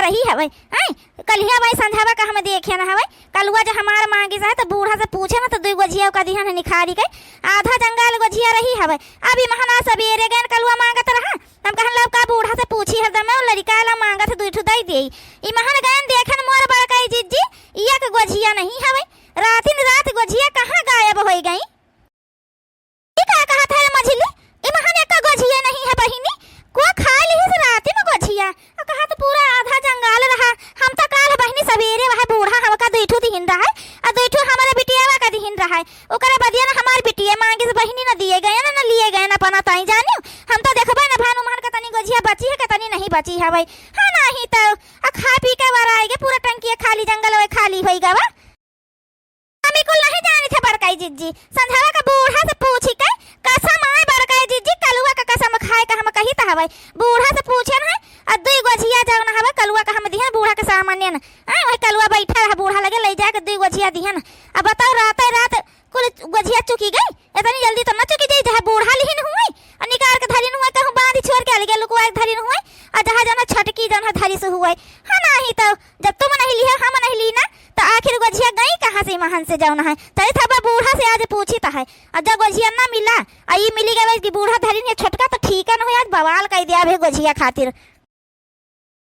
रही हवे। आई कलिया भाई संध्यावा का हम देखे ना हवे कलुआ जो हमार मांगी जाए तो बूढ़ा से पूछे ना तो दुई गोझिया का दिहन निखारी गई आधा जंगल गोझिया रही हवे। अभी महना सबेरे गन कलुआ मांगत रहा हम कहन लब का बूढ़ा से पूछी हरदम लड़का ला मांगत दुई ठु दई देई ई महन गन देखन मोर बड़काई जिज्जी इया के गोझिया नहीं हवे। रातिन रात गोझिया कहां गायब होई गई ई का कहा था मझली ई महन एक गोझिया नहीं है बहिनी को खा ली इस रात में गोझिया कहा तो पूरा आधा जंगल रहा। हम तो काल बहिनी सवेरे वह बूढ़ा हम का दुई ठु दिहिन रहा है और दुई ठु हमारे बिटिया का दिहिन रहा है ओकरे बदिया ना हमार बिटिया मांगे से बहिनी ना दिए गए ना लिए गए ना पना ताई जानियो हम तो देखबे ना भानु महन का तनी गोझिया बची है के तनी नहीं बची है भाई हां नहीं तो खा पी के बार आएगे पूरा टंकी खाली जंगल में खाली होई गवा। हम को नहीं जानी थे बड़काई जिज्जी संध्यावा का बूढ़ा से पूछी के कसम आए बड़काई जिज्जी कलुआ का कसम खाए का हम कही ता हवे बूढ़ा से पूछे ना आ दुई गोझिया जाओ ना हवे कलुआ का हम दिहन बूढ़ा के सामान्य न आ वही कलुआ बैठा रहा बूढ़ा लगे ले जाके दुई गोझिया दिहन। अब बताओ रात कुल गोझिया चुकी गई इतनी जल्दी तो न चुकी जाई जहां बूढ़ा लिहिन हुई और निकाल के धरिन हुए कहूं बांध छोड़ के अलगे लुकवा के धरिन हुए और जहां जना छटकी जना धरी से हुए हां नहीं तो जब तुम नहीं लिए हम नहीं ली ना तो आखिर गोझिया गई कहां से महन से जाना है तई था बूढ़ा से आज पूछी ता है और जब गोझिया ना मिला आई मिली गई कि बूढ़ा धरिन है छोटका तो ठीक है न हो आज बवाल कह दिया भे गोझिया खातिर।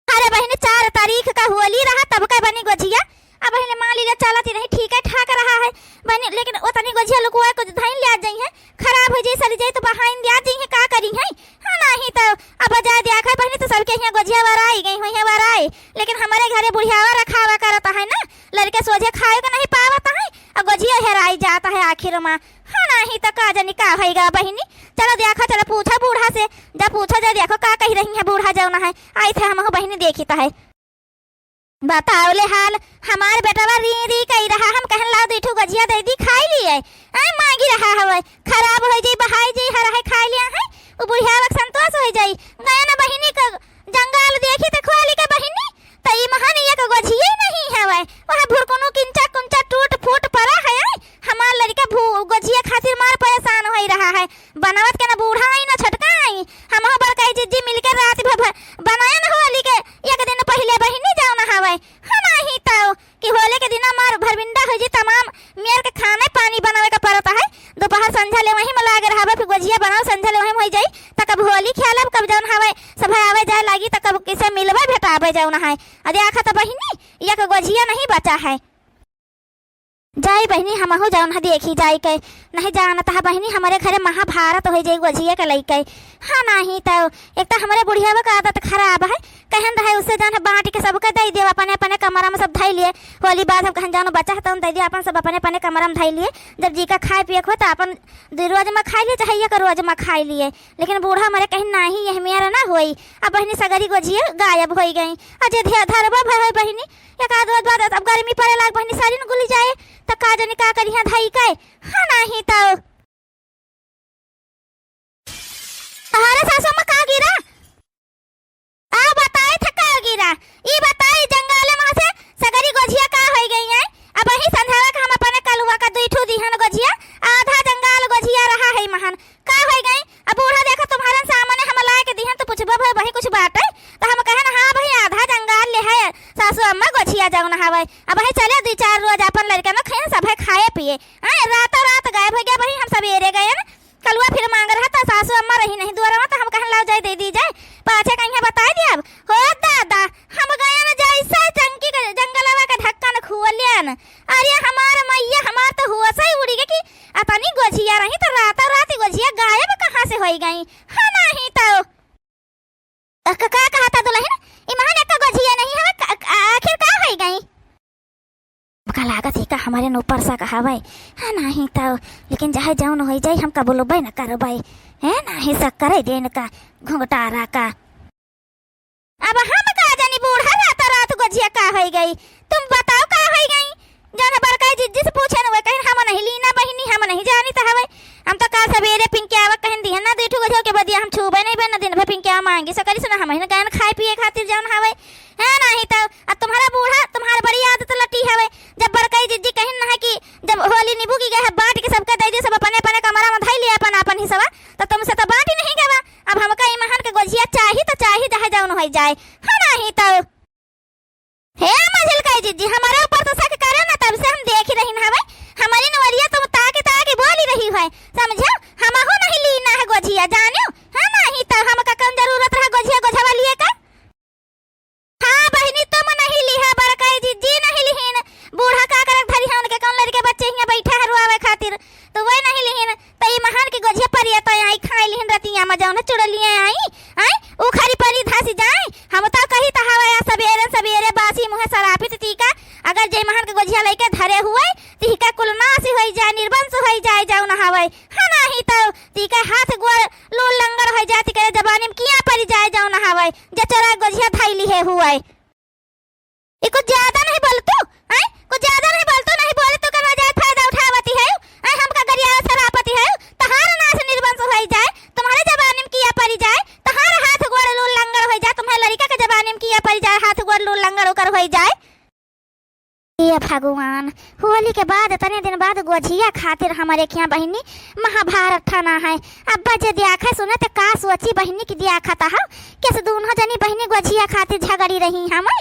अरे बहन 4 तारीख का होली रहा तब का बनी गोझिया अब बहन मान लीजिए चलती नहीं ठीक है ठाक रहा है बहन लेकिन ओतनी गोझिया लुकुआ को धाइन ले जाई है खराब हो जाई सड़ जाई तो बहाइन ले जाई है का करी है हां नहीं तो अब जा दिया खा बहन तो सबके यहां गोझिया वराई गई होई है वराई लेकिन हमारे घरे बुढ़ियावा रखावा करता है ना लड़के सोझे खाए को नहीं पावता है और गोझिया हेराई जाता है आखिर में हां नहीं तो का जानी का होएगा बहनी। चलो देखो चलो पूछो बूढ़ा से जब पूछो जा देखो का कह रही है बूढ़ा जाना है आई थे हम बहनी देखी ता है बताओ ले हाल हमार बेटावा री री कह रहा हम कहन ला दे ठू गजिया दे दी खाई लिए आई मांगी रहा हवे खराब हो जाई बहाई जाई हर है खा लिया है वो बुढ़िया वक्त संतोष हो जाई गया ना बहिनी का जंगल देखी तो खोली के बहिनी तई महान ये का गजिया नहीं हवे वह भुरकुनु किंचा कुंचा टूट फूट पड़ा है हमार लड़का गजिया खातिर मार परेशान हो रहा है बनावत के ना बूढ़ा आई ना छटका आई हम बड़काई जिज्जी मिलकर रात भर बनाया ना होली के एक दिन पहले बहिनी जाओ ना हवे हां नहीं तो कि होली के दिन मार भरविंडा हो जी तमाम मेर के खाने पानी बनावे का पड़ता है दोपहर संध्या ले वही में लागे रहा फिर गजिया बनाओ संध्या ले वही में हो जाई त कब होली खेलब कब जान हवे सब आवे जाए लागी त कब किसे मिलवे भेटावे जाओ ना है अरे आखा त बहिनी एक गजिया नहीं बचा है जाई बहनी हम हो जाओ ना देखी जाई के नहीं जाना था बहनी हमारे घरे महाभारत हो जाई गोझिया के लइके हां नहीं तो एक तो हमारे बुढ़िया का आदत खराब है कहन रहे उससे जान बांट के सबके दे दिए अपने अपने कमरा में सब धई लिए होली बाद हम कहन जानो बच्चा तो दे दिए अपन सब अपने अपने कमरा में धई लिए जब जी का खाए पिए को तो अपन रोज में खा लिए चाहे एक रोज में खा लिए लेकिन बूढ़ा हमारे कहीं नहीं यह मेरा ना होई अब बहनी सगरी गोझिया गायब हो गई अजय धरबा भय बहनी एक आध रोज बाद अब गर्मी पड़े लाग बहनी सारी न गुली जाए तो का जाने का करी हां धाई के हां नहीं तो अरे सासू में का गिरा आ बताए था का गिरा ई बताई जंगल में से सगरी गोझिया का हो गई है अब वही संध्यावा का हम अपने कलुआ का दुई ठू दिहन गोझिया आधा जंगल गोझिया रहा है महान का हो गई अब बूढ़ा देखो तुम्हारे सामने हम लाए के दिहन तो पूछबो भाई वही कुछ बात है तो हम कहन हां भाई आधा जंगल ले है सासू अम्मा गोझिया जाओ ना हवे अब वही चले 2-4 रोज अपन लड़का ना खाए सब खाए पिए रातों रात गायब हो गया भाई हम सवेरे गए ना कलुआ फिर मांग रहा था सासू अम्मा रही नहीं दुआरा तो हम कहन लाओ जाए दे दी जाए पाछे कहीं बता दिया अब हो दादा हम गए ना जैसा टंकी के जंगलवा का ढक्कन खोल लिया ना अरे हमार मैया हमार तो हुआ सही उड़ी गई कि अपनी गोझिया रही तो रातों रात गोझिया गायब कहां से हो गई हां नहीं तो का कहा था दुल्हन ईमान एक गोझिया नहीं है आखिर का हो गई का लागत है का हमारे ऊपर सा कहा भाई हां नहीं तो लेकिन चाहे जाओ न हो जाए हम का बोलो भाई न करो भाई है नहीं सब करे देन का घुंघटारा का अब हम का जानी बूढ़ा रात रात गोझिया का हो गई तुम बताओ का हो गई जन बड़काई जिज्जी से पूछे न कहीं हम नहीं लीना बहिनी हम नहीं जानी तो हवे हम तो का सवेरे पिंकियावा कहीं दिहन ना देठू गोझिया के बदिया हम छूबे नहीं बन दिन भर पिंकिया मांगी सकरी से हम न गान खाए पिए खातिर जान हवे है नहीं तो अब तुम्हारा बूढ़ा तुम्हारा बड़ी आदत लटी हवे जब बड़काई जिज्जी कहीं ना है कि जब होली निभू की गए है बांट के सबके दे दी सब अपने अपने कमरा में धई लिया अपन अपन हिस्सा तो तुमसे तो बांट ही नहीं गवा अब हमका ई महान के गोझिया चाहिए तो चाहिए जहां जाऊन हो जाए हां नहीं तो जीजी हमारे ऊपर तो शक करे ना, तब से हम देख ही रही ना हवे। हमारी नवरिया तुम ताके ताके बोली रही है, समझो हम हो नहीं लीना है गोझिया जानो है नहीं, तो हमका कौन जरूरत रहा गोझिया गोझवा लिए का। हाँ बहनी तुम नहीं ली है, बड़का जीजी नहीं लीन, बूढ़ा का करक धरी है उनके कौन लड़के बच्चे यहाँ बैठा है रुआवे खातिर, तो वही नहीं लीन। तो ये महान की गोझिया परिया तो आई खाई लीन रतिया में जाओ ना चुड़लिए आई उखारी परी धासी जाए। हम तो कही तो हवा सवेरे सवेरे बासी मुँह सरापित तीका, अगर जय महान के गोझिया लेके धरे हुए तीका कुलनासी हो जाए, निर्वंश हो जाए जाओ ना हवे है नहीं, तो तीका हाथ गोड़ लूल लंगर हो जाती करे जबानी में किया परी जाए जाओ ना हवे, जे चोरा गोझिया धैली है हुए। ये कुछ ज्यादा नहीं बोलतू हैं, कुछ ज्यादा नहीं बोलतू, नहीं बोले तो करवा जाए फायदा उठावती है हैं, हमका गरिया सरापती है, तहार नाश निर्वंश हो जाए, तुम्हारे जबानी में किया परी जाए, तहार हाथ गोड़ लूल लंगर हो जाए, तुम्हारे लड़का के जबानी में किया परी जाए, हाथ गोड़ लूल लंगर होकर हो जाए। ये भगवान होली के बाद इतने दिन बाद गोझिया खातिर हमारे यहाँ बहनी महाभारत ठाना है। अब्बा जे दियाखा सुने तो का सोची बहनी की दियाखा था कैसे दोनों जनी बहनी गोझिया खातिर झगड़ी रही हम।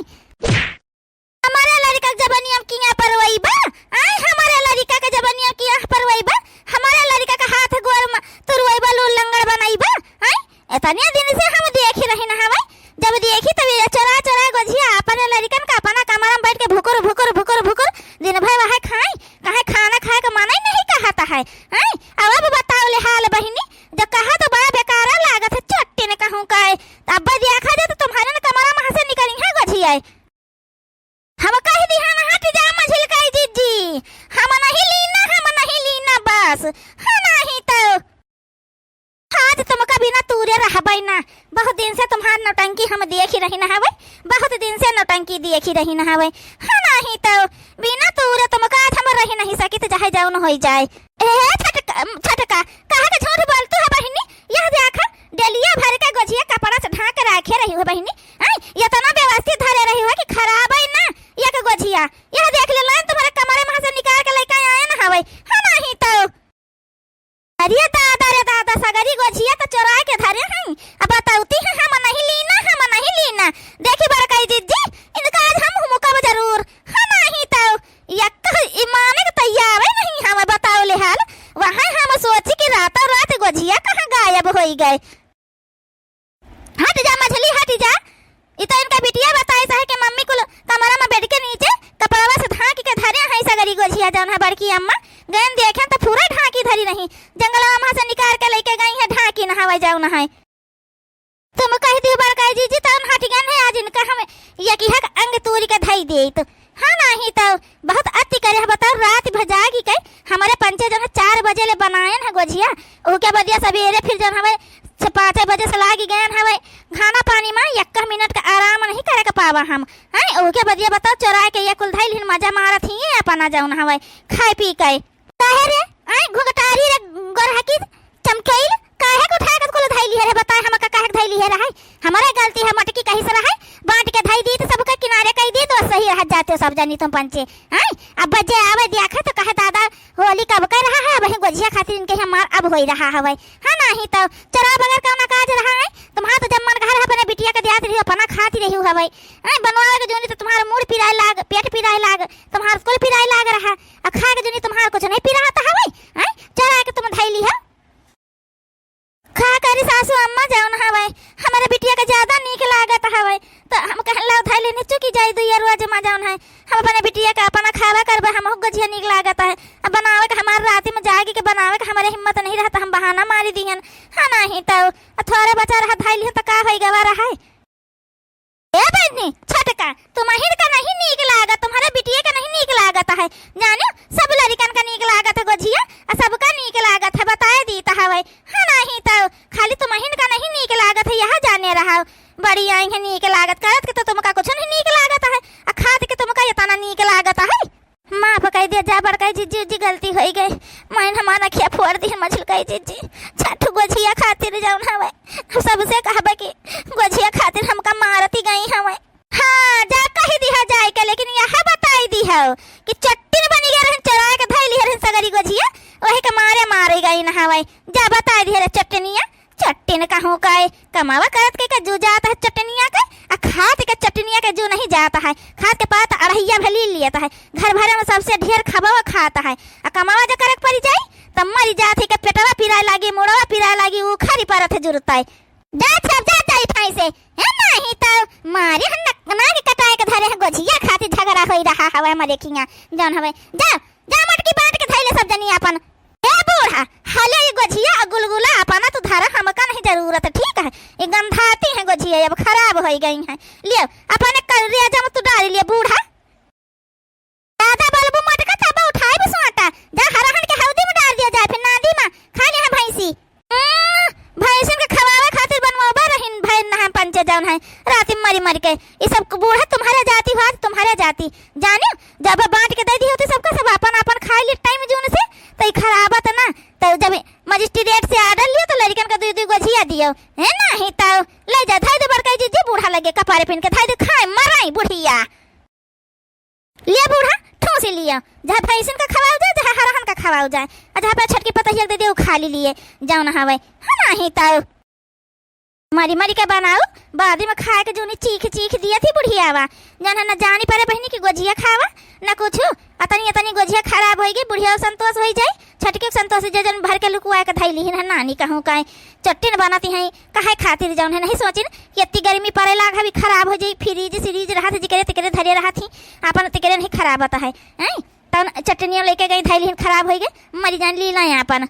हमारे लड़का के जबनियम किया परवईबा आई, हमारे लड़का के जबनियम किया परवईबा, हमारे लड़का का हाथ गोर तुरवईबा लूल लंगर बनाईबा आई। इतने दिन से हम देख रही ना हवे, जब देखी तब चोरा चोरा गोझिया अपने लड़कन का अपना कमरा में बैठ के भुकुर भुकुर भुकुर भुकुर दिन भर वह खाई, कहे खाना खाए का मना ही नहीं कहता है आई। अब बताओ ले हाल बहनी, जब कहा तो बड़ा बेकार लागत है, चट्टी ने कहूँ का अब देखा जाए तो तुम्हारे न कमरा में से निकली है गोझिया। हम कह दी हम हट जा मझिल कई जीजी, हम नहीं लीना बस है नहीं, तो आज तुम कभी ना तूरे रहबई ना, बहुत दिन से तुम्हार नौटंकी हम देख ही रही ना हवे, बहुत दिन से नौटंकी देख ही रही ना हवे है नहीं, तो बिना तूरे तुम का हम रही नहीं सकी तो चाहे जाओ न हो जाए। ए छटका कहा के झूठ बोलतू है बहनी, यह देखा डलिया भर के गोझिया कपड़ा से ढांक के रखे रही हो बहनी आई, ये तो ना व्यवस्थित धरे रही हो कि खराब है ना ये के गोझिया, यह देख ले लाइन तुम्हारे कमरे में से निकाल के लेके आए ना हवे है नहीं, तो अरे दादा सगरी गोझिया तो चोरा के धरे हैं। अब बताऊती है हम नहीं लीना देखी बड़काई जीजी इनका आज हम मुकब जरूर है नहीं, तो यक इमाम के तैयार है नहीं हम बताओ ले हाल। वहां हम सोची कि रातों रात गोझिया कहाँ गायब हो गए। हट जा मछली हट जा, इतना इनका बिटिया बताए सहे कि मम्मी को कमरा में बैठ के नीचे कपड़वा से ढांक के धरे हैं सगरी गोझिया जौन है बड़की अम्मा गन देखे तो पूरा ढांकी धरी नहीं, जंगलवा में से निकाल के लेके गई है ढांकी नहावा जाऊ ना है। तुम कह दी बड़काई जीजी तो हट गन है आज इनका हम यकी हक अंग तूरी के धई दे तो हाँ नहीं, तो बहुत अति करे बताओ रात भजागी के हमारे पंचे जो है 4 बजे ले बनाए है गोझिया, ओके बदिया सवेरे फिर जो हमें 5 बजे से लागी गए हवे खाना पानी में 1 मिनट का आराम नहीं करे के पावा हम हैं, ओके बदिया बताओ चोरा के ये कुल धैल मजा मारत ही अपना जाऊन हवे खाए पी के काहे रे आई घुघटारी रे गोरहकी चमकेल काहे को उठा के कुल धैली है बताए हम का काहे धैली है रहा, हमारे गलती है मटकी कहीं से रहा बांट के धई दी तो सबके किनारे कह दी तो सही रह जाते सब जानी तुम पंचे हैं। अब बजे आवे देखा तो कहे दादा होली कब कर रहा है, वही गोझिया खातिर इनके हमार अब हो रहा है है नहीं, तो चरा बगैर कौन काज रहा है तुम्हारा तो जब मन घर अपने बिटिया के दियात रही अपना खाती रही है हैं, बनवावे के जोनी तो तुम्हारा मूड पिराए लाग पेट पिराए लाग तुम्हारा कुल पिराए लाग रहा, और खा के जोनी तुम्हारा कुछ नहीं पिरा था हवे हैं, चरा के तुम धैली है खा करी सासू अम्मा जाऊन हवे हमारे बिटिया के ज्यादा नीक लागत हवे, तो हम कहला उठाई लेने चुकी जाई दुइया रोज जमा जाऊन है हम अपने बिटिया का अपना खावा करबे हम गोझिया नीक लागत है। अब बनावे के हमार रात में जागी के बनावे के हमारे हिम्मत नहीं रहता, हम बहाना मारी दिहन है नहीं, तो थोड़े बचा रहा धैली तो का होई गवा रहा है। ए बन्नी छटका तुम्हारी का नहीं नीक लागत, तुम्हारे बिटिया का नहीं नीक लागत है, जानो सब लड़कन का नीक लागत है गोझिया और सबका नीक लागत है बताए दी तो हवे है नहीं, तो खाली तुम्हारी का नहीं नीक लागत है यहाँ जाने रहा बड़ी आई है नीक लागत करत के तो तुमका कुछ नहीं नीक लागत है, और खाद के तुमका इतना नीक लागत है। माफ कह दिया जा बड़काई जीजी जी गलती हो गई, मैं हमारा खिया फोड़ दी मछल कई जीजी छठ गोझिया खातिर जाऊन हवे सबसे कहबे कि गोझिया खातिर हमका मारती गई हवे। हाँ जा कह दिया जाए के, लेकिन यह बताई दी है कि चट्टी बनी गए रहन चराए के धैली रहन सगरी गोझिया वही के मारे गई ना हवे, जा बताई दी है चटनिया चट्टी ने कहूँ का कमावा करत के जू जाता है चटनिया का, खात के चटनिया के जू नहीं जाता। जाता है, खाद के पात अड़हिया भली लेता है, घर भरे में सबसे ढेर खबवा खाता है, आ कमावा जो करे पड़ी जाई तब मरी जात है के पेटवा पिराए लागी, मुड़वा पिराए लागी, ऊ खरी परत है जरूरत है जा सब जा जाई ठाई से है नहीं तो मारे हन ना के कटाए के धरे है गोझिया खातिर झगड़ा होई रहा हवे हमारे किया जौन हवे जा जा मटकी बाट के थैले सब जनी अपन ए बूढ़ा हले ये गोझिया गुलगुला अपना तो धरा हमका नहीं जरूरत है, ठीक है, ये गंधाती है गोझिया अब खराब हो गई है, लियो अपने कर रिया जब तू डाल लिया बूढ़ा दादा बलबू मटका तब उठाए बसवाटा जा हरहन के हौदी में डाल दिया जाए, फिर नादी में खा ले है भैंसी भैंसन के खवावे खातिर बनवाबा रहिन भैन ना पंचे जौन है रात में मरी मर के ये सब बूढ़ा तुम्हारे जाति हुआ तुम्हारे जाति जानियो जब बांट के दे दी होती सबका सब अपन अपन खा ले टाइम जून से तो खराबत ना तो जब मजिस्ट्रेट से आर्डर लियो तो लड़कन का दू गोझिया दियो है ना ही तो ले जा धाई दे बड़का जी बूढ़ा लगे कपारे पिन के धाई दे खाए मराई बुढ़िया ले बूढ़ा ठोसी लिया जहाँ भैंसन का खवाओ जाए जहाँ हरहन का खवाओ जाए और जहाँ पे छटकी पतहिया दे दे खा लिए जाओ ना हवे है ना ही तो मरी मरी के बनाओ बाद में खाए के जोनी चीख चीख दिया थी बुढ़ियावा जाना ना जानी पड़े बहनी की गोझिया खावा ना कुछ अतनी अतनी गोझिया खराब होगी बुढ़िया संतोष हो जाए छटके संतोष जे जन भर के लुकुआ के धैली है नानी कहूँ काहे चट्टी न बनाती हैं काहे खातिर जौन है नहीं सोचिन कि इतनी गर्मी पड़े लाग भी खराब हो जाई फ्रिज सीरीज रहा थी जिकरे तिकरे धरे रहा थी अपन तिकरे नहीं खराब होता है तब चटनियों लेके गई धैली खराब हो गई मरी जान ली ला अपन